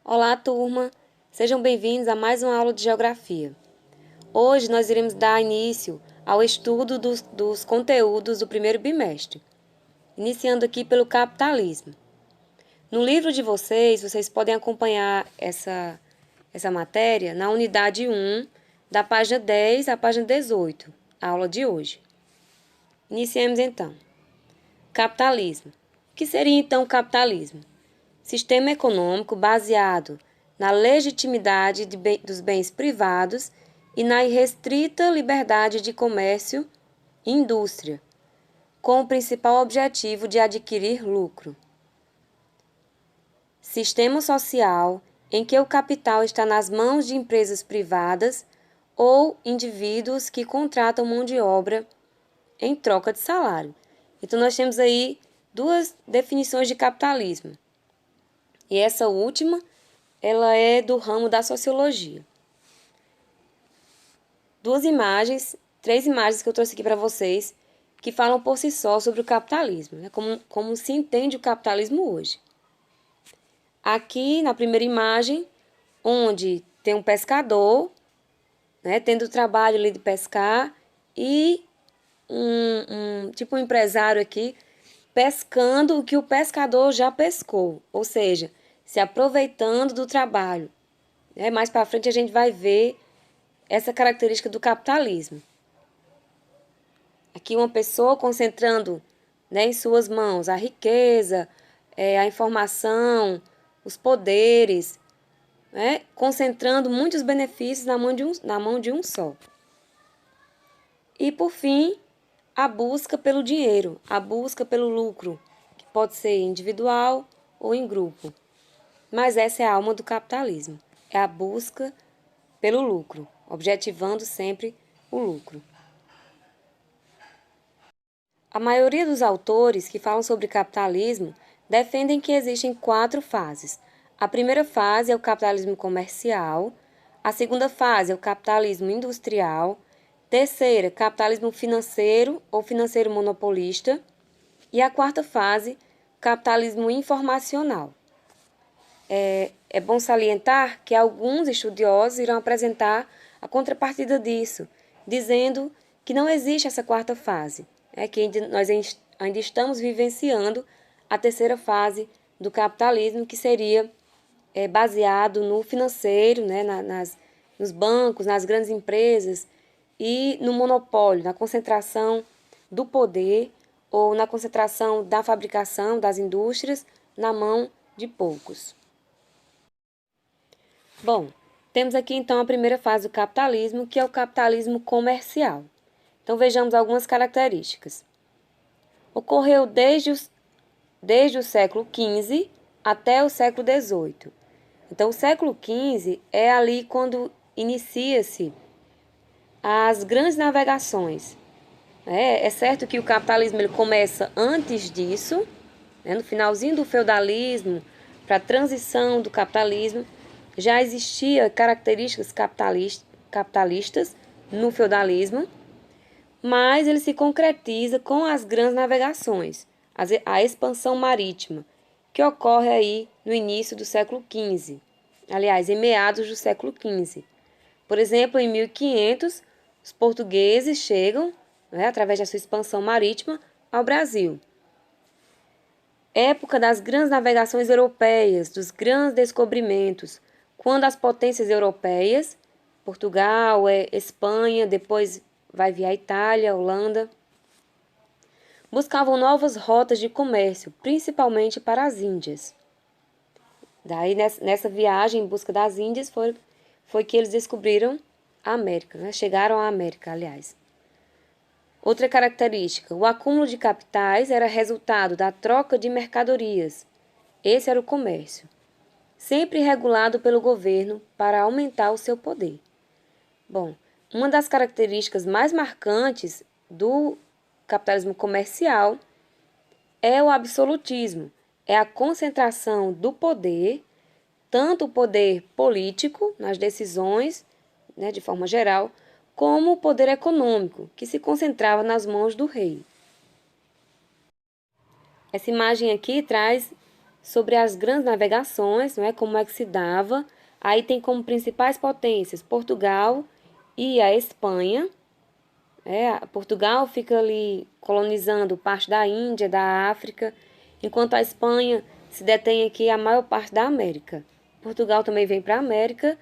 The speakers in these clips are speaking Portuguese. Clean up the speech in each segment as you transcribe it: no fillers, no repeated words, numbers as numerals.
Olá, turma! Sejam bem-vindos a mais uma aula de Geografia. Hoje nós iremos dar início ao estudo dos conteúdos do primeiro bimestre, iniciando aqui pelo capitalismo. No livro de vocês podem acompanhar essa matéria na unidade 1, da página 10 à página 18, a aula de hoje. Iniciemos então. Capitalismo. O que seria então o capitalismo? Sistema econômico baseado na legitimidade dos bens privados e na irrestrita liberdade de comércio e indústria, com o principal objetivo de adquirir lucro. Sistema social em que o capital está nas mãos de empresas privadas ou indivíduos que contratam mão de obra em troca de salário. Então, nós temos aí duas definições de capitalismo. E essa última, ela é do ramo da sociologia. Três imagens que eu trouxe aqui para vocês, que falam por si só sobre o capitalismo, né? Como se entende o capitalismo hoje. Aqui, na primeira imagem, onde tem um pescador, né, tendo o trabalho ali de pescar, e um empresário aqui, pescando o que o pescador já pescou, ou seja, se aproveitando do trabalho. Mais para frente a gente vai ver essa característica do capitalismo. Aqui uma pessoa concentrando, né, em suas mãos a riqueza, a informação, os poderes, né, concentrando muitos benefícios na mão de um só. E por fim, a busca pelo dinheiro, a busca pelo lucro, que pode ser individual ou em grupo. Mas essa é a alma do capitalismo, é a busca pelo lucro, objetivando sempre o lucro. A maioria dos autores que falam sobre capitalismo defendem que existem 4 fases. A primeira fase é o capitalismo comercial, a segunda fase é o capitalismo industrial, terceira, capitalismo financeiro ou financeiro monopolista, e a quarta fase, capitalismo informacional. É bom salientar que alguns estudiosos irão apresentar a contrapartida disso, dizendo que não existe essa quarta fase, que nós ainda estamos vivenciando a terceira fase do capitalismo, que seria baseado no financeiro, né, nos bancos, nas grandes empresas e no monopólio, na concentração do poder ou na concentração da fabricação das indústrias na mão de poucos. Bom, temos aqui então a primeira fase do capitalismo, que é o capitalismo comercial. Então vejamos algumas características. Ocorreu desde o século XV até o século XVIII. Então o século XV é ali quando inicia-se as grandes navegações. É certo que o capitalismo ele começa antes disso, né, no finalzinho do feudalismo, para a transição do capitalismo, já existia características capitalistas no feudalismo, mas ele se concretiza com as grandes navegações, a expansão marítima, que ocorre aí no início do século XV, aliás, em meados do século XV. Por exemplo, em 1500, os portugueses chegam, através da sua expansão marítima, ao Brasil. Época das grandes navegações europeias, dos grandes descobrimentos, quando as potências europeias, Portugal, Espanha, depois vai vir a Itália, Holanda, buscavam novas rotas de comércio, principalmente para as Índias. Daí, nessa viagem em busca das Índias, foi que eles descobriram a América, né? Chegaram à América, aliás. Outra característica, o acúmulo de capitais era resultado da troca de mercadorias. Esse era o comércio, sempre regulado pelo governo para aumentar o seu poder. Bom, uma das características mais marcantes do capitalismo comercial é o absolutismo, é a concentração do poder, tanto o poder político nas decisões, né, de forma geral, como o poder econômico, que se concentrava nas mãos do rei. Essa imagem aqui traz sobre as grandes navegações, não é? Como é que se dava. Aí tem como principais potências Portugal e a Espanha. Portugal fica ali colonizando parte da Índia, da África, enquanto a Espanha se detém aqui a maior parte da América. Portugal também vem para a América,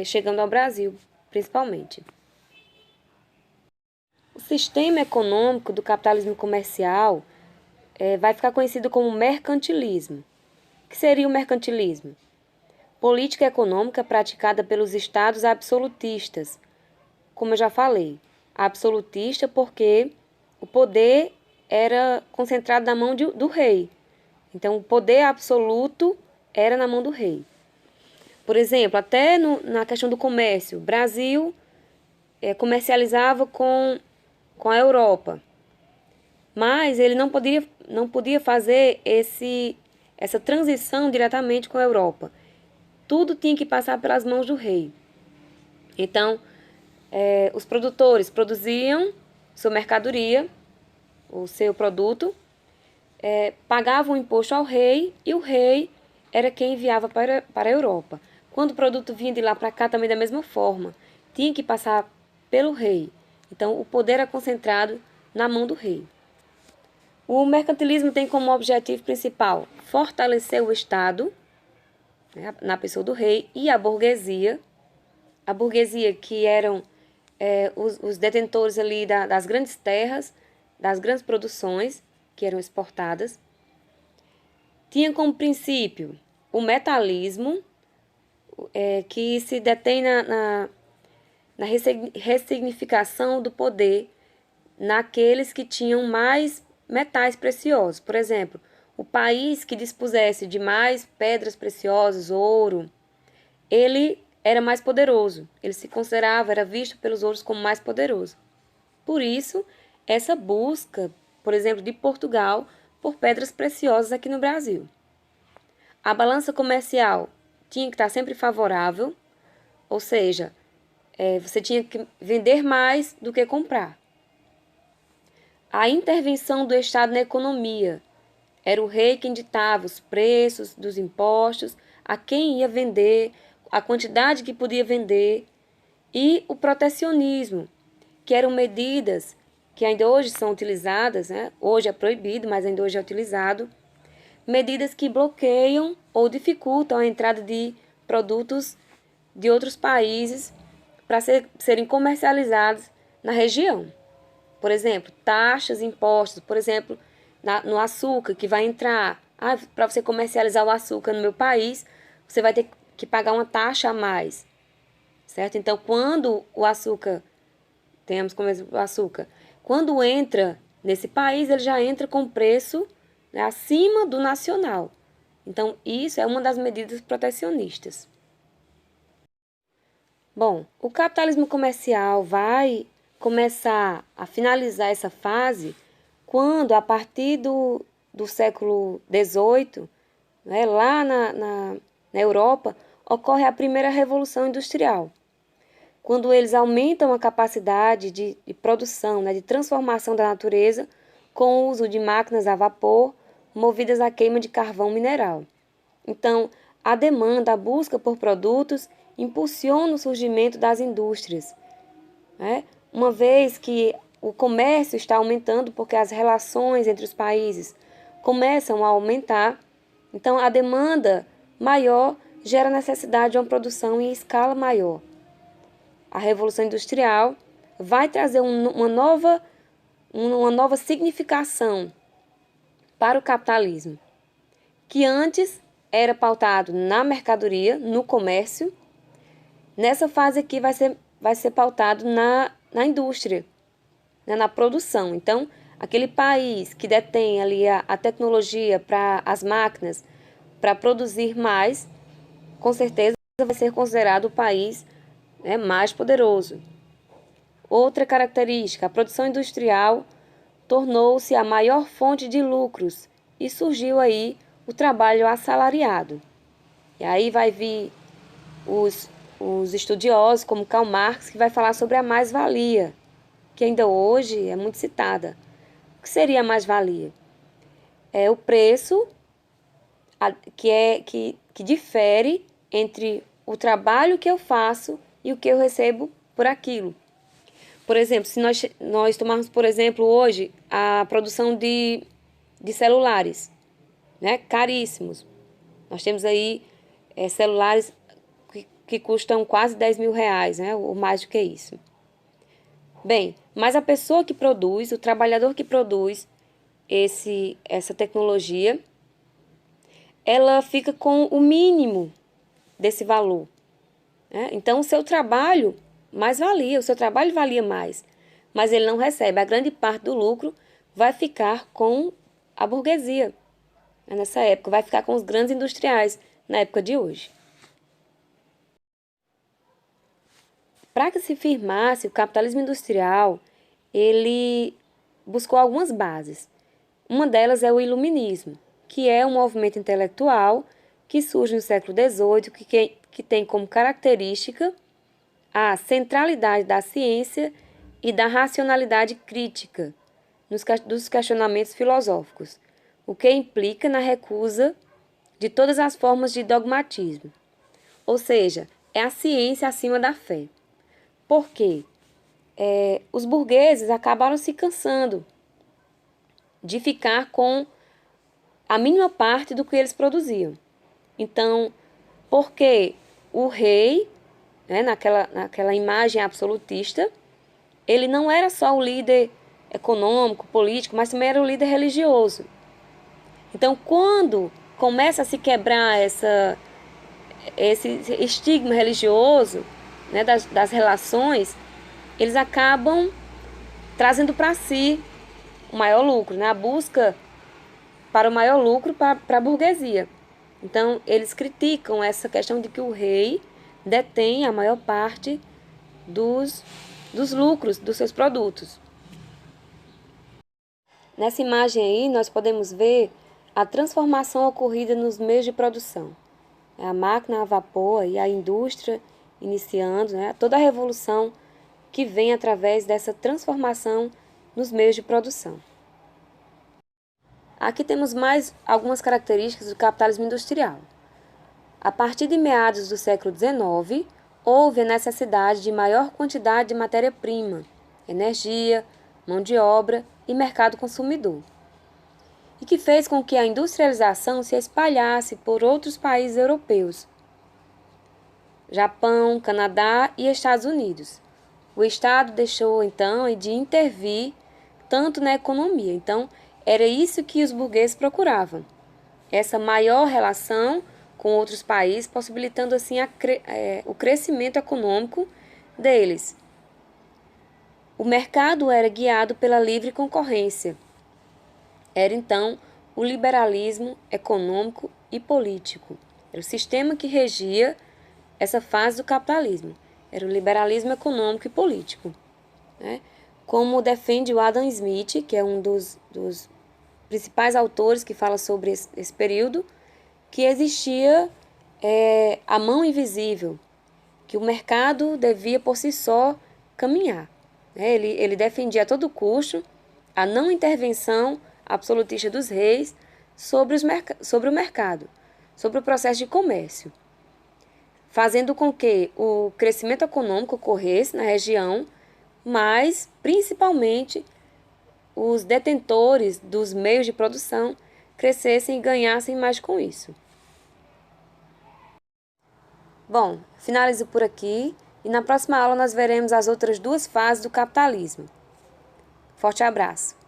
chegando ao Brasil, principalmente. O sistema econômico do capitalismo comercial vai ficar conhecido como mercantilismo. O que seria o mercantilismo? Política econômica praticada pelos estados absolutistas, como eu já falei. Absolutista porque o poder era concentrado na mão do rei. Então, o poder absoluto era na mão do rei. Por exemplo, até na questão do comércio, o Brasil comercializava com a Europa, mas ele não podia fazer essa transição diretamente com a Europa. Tudo tinha que passar pelas mãos do rei. Então, os produtores produziam sua mercadoria, o seu produto, pagavam o imposto ao rei e o rei era quem enviava para a Europa. Quando o produto vinha de lá para cá, também da mesma forma, tinha que passar pelo rei. Então, o poder era concentrado na mão do rei. O mercantilismo tem como objetivo principal fortalecer o Estado, né, na pessoa do rei, e a burguesia que eram os detentores ali das grandes terras, das grandes produções que eram exportadas. Tinha como princípio o metalismo, que se detém na ressignificação do poder naqueles que tinham mais metais preciosos. Por exemplo, o país que dispusesse de mais pedras preciosas, ouro, ele era mais poderoso. Ele se considerava, era visto pelos outros como mais poderoso. Por isso, essa busca, por exemplo, de Portugal por pedras preciosas aqui no Brasil. A balança comercial tinha que estar sempre favorável, ou seja, você tinha que vender mais do que comprar. A intervenção do Estado na economia. Era o rei quem ditava os preços dos impostos, a quem ia vender, a quantidade que podia vender. E o protecionismo, que eram medidas que ainda hoje são utilizadas, né? Hoje é proibido, mas ainda hoje é utilizado. Medidas que bloqueiam ou dificultam a entrada de produtos de outros países para serem comercializados na região. Por exemplo, taxas, impostos, por exemplo, no açúcar que vai entrar. Para você comercializar o açúcar no meu país, você vai ter que pagar uma taxa a mais, certo? Então, quando o açúcar, temos como exemplo o açúcar, quando entra nesse país, ele já entra com preço, né, acima do nacional. Então, isso é uma das medidas protecionistas. Bom, o capitalismo comercial vai começar a finalizar essa fase quando, a partir do século XVIII, né, lá na Europa, ocorre a primeira revolução industrial, quando eles aumentam a capacidade de produção, né, de transformação da natureza com o uso de máquinas a vapor movidas à queima de carvão mineral. Então, a demanda, a busca por produtos impulsiona o surgimento das indústrias, né? Uma vez que o comércio está aumentando porque as relações entre os países começam a aumentar, então a demanda maior gera necessidade de uma produção em escala maior. A Revolução Industrial vai trazer uma nova significação para o capitalismo, que antes era pautado na mercadoria, no comércio. Nessa fase aqui vai ser pautado na indústria, né, na produção. Então, aquele país que detém ali a tecnologia para as máquinas, para produzir mais, com certeza vai ser considerado o país, né, mais poderoso. Outra característica, a produção industrial tornou-se a maior fonte de lucros e surgiu aí o trabalho assalariado. E aí vai vir os estudiosos, como Karl Marx, que vai falar sobre a mais-valia, que ainda hoje é muito citada. O que seria a mais-valia? É o preço que difere entre o trabalho que eu faço e o que eu recebo por aquilo. Por exemplo, se nós tomarmos, por exemplo, hoje a produção de celulares, né, caríssimos. Nós temos aí celulares que custam quase 10 mil reais, né, ou mais do que isso. Bem, mas a pessoa que produz, o trabalhador que produz essa tecnologia, ela fica com o mínimo desse valor, né? Então, o seu trabalho o seu trabalho valia mais, mas ele não recebe. A grande parte do lucro vai ficar com a burguesia, né? Nessa época, vai ficar com os grandes industriais, na época de hoje. Para que se firmasse o capitalismo industrial, ele buscou algumas bases. Uma delas é o iluminismo, que é um movimento intelectual que surge no século XVIII, que tem como característica a centralidade da ciência e da racionalidade crítica dos questionamentos filosóficos, o que implica na recusa de todas as formas de dogmatismo. Ou seja, é a ciência acima da fé. Por quê? Os burgueses acabaram se cansando de ficar com a mínima parte do que eles produziam. Então, porque o rei, né, naquela imagem absolutista, ele não era só o líder econômico, político, mas também era o líder religioso. Então, quando começa a se quebrar esse estigma religioso, né, das relações, eles acabam trazendo para si o maior lucro, né, a busca para o maior lucro para a burguesia. Então, eles criticam essa questão de que o rei detém a maior parte dos lucros dos seus produtos. Nessa imagem aí, nós podemos ver a transformação ocorrida nos meios de produção. A máquina a vapor e a indústria iniciando, né, toda a revolução que vem através dessa transformação nos meios de produção. Aqui temos mais algumas características do capitalismo industrial. A partir de meados do século XIX, houve a necessidade de maior quantidade de matéria-prima, energia, mão de obra e mercado consumidor, e que fez com que a industrialização se espalhasse por outros países europeus, Japão, Canadá e Estados Unidos. O Estado deixou, então, de intervir tanto na economia. Então, era isso que os burgueses procuravam, essa maior relação com outros países, possibilitando assim o crescimento econômico deles. O mercado era guiado pela livre concorrência. Era então o liberalismo econômico e político. Era o sistema que regia essa fase do capitalismo. Era o liberalismo econômico e político, né? Como defende o Adam Smith, que é um dos principais autores que fala sobre esse período, que existia a mão invisível, que o mercado devia por si só caminhar. Ele defendia a todo custo a não intervenção absolutista dos reis sobre o mercado, sobre o processo de comércio, fazendo com que o crescimento econômico ocorresse na região, mas principalmente os detentores dos meios de produção crescessem e ganhassem mais com isso. Bom, finalizo por aqui e na próxima aula nós veremos as outras duas fases do capitalismo. Forte abraço!